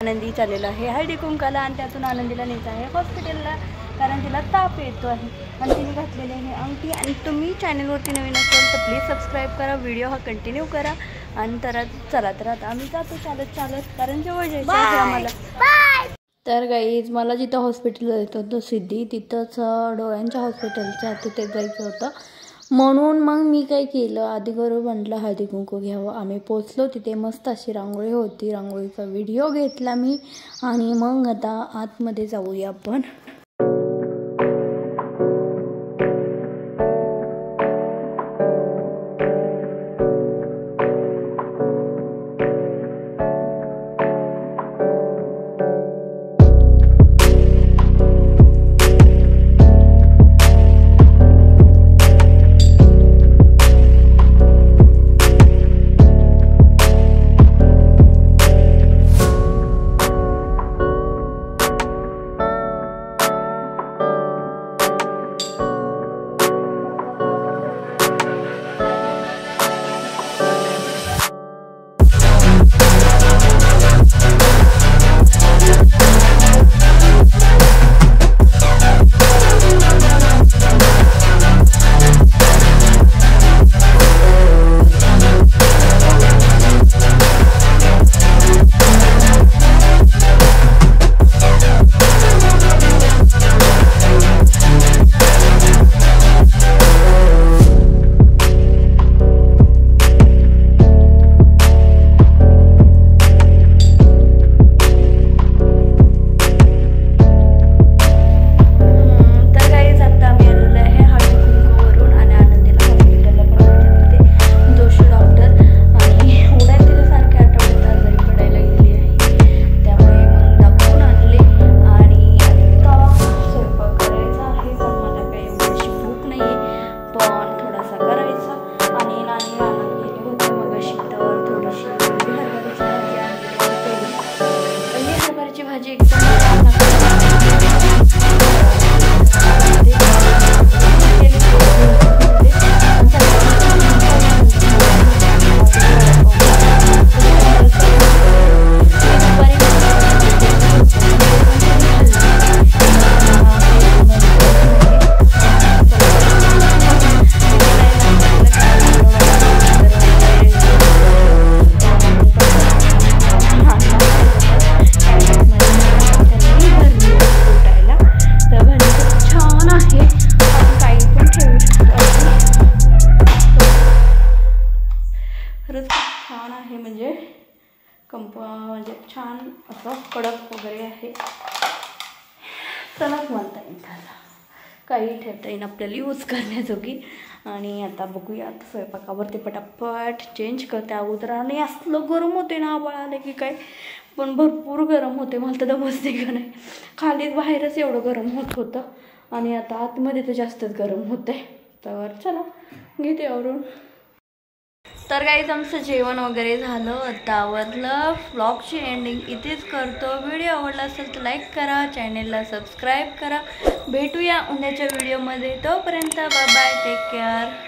आनंदी चाललेला आहे हळदी कुंकाला आणि त्यातून आनंदीला नेत आहे हॉस्पिटलला, कारण तिला ताप येतो आहे आणि तिने घातलेली आहे अंगठी। आणि तुम्ही चॅनलवरती नवीन असाल तर प्लीज सबस्क्राईब करा, व्हिडिओ हा कंटिन्यू करा। आणि तर चला तर आता आम्ही जातो चालत चालत, कारण जवळ जायचं आहे आम्हाला। तर गाईज मला जिथं हॉस्पिटल जायचं होतं सिद्धी, तिथंच डोळ्यांच्या हॉस्पिटलच्या तिथे जायचं होतं, म्हणून मग मी काय केलं आधी घरून म्हटलं हळदी कुंकू घ्यावं। आम्ही पोचलो तिथे, मस्त अशी रांगोळी होती, रांगोळीचा व्हिडिओ घेतला मी आणि मग आता आतमध्ये जाऊया आपण। छान आहे, म्हणजे म्हणजे छान असं कडक वगैरे आहे, चलाच म्हणता येईल त्याला, काही ठेवता येईल आपल्याला यूज करण्याजोगी। आणि आता बघूया, आता स्वयंपाकावरती पटापट चेंज करते अगोदर। आणि असलं गरम होते ना, आभाळ आले की काय, पण भरपूर गरम होते, मला तर बसते का नाही, खाली बाहेरच एवढं गरम होत होतं आणि आता आतमध्ये तर जास्तच गरम होते। तर चला घेते आवरून। तर गाईज आमचं जेवण वगैरे झालं, आता आवरलं, व्लॉगची एंडिंग इथेच करतो। व्हिडिओ आवडला असेल तर लाईक करा, चॅनेलला सबस्क्राईब करा। भेटूया उद्याच्या व्हिडिओमध्ये, तोपर्यंत बाय बाय, टेक केअर।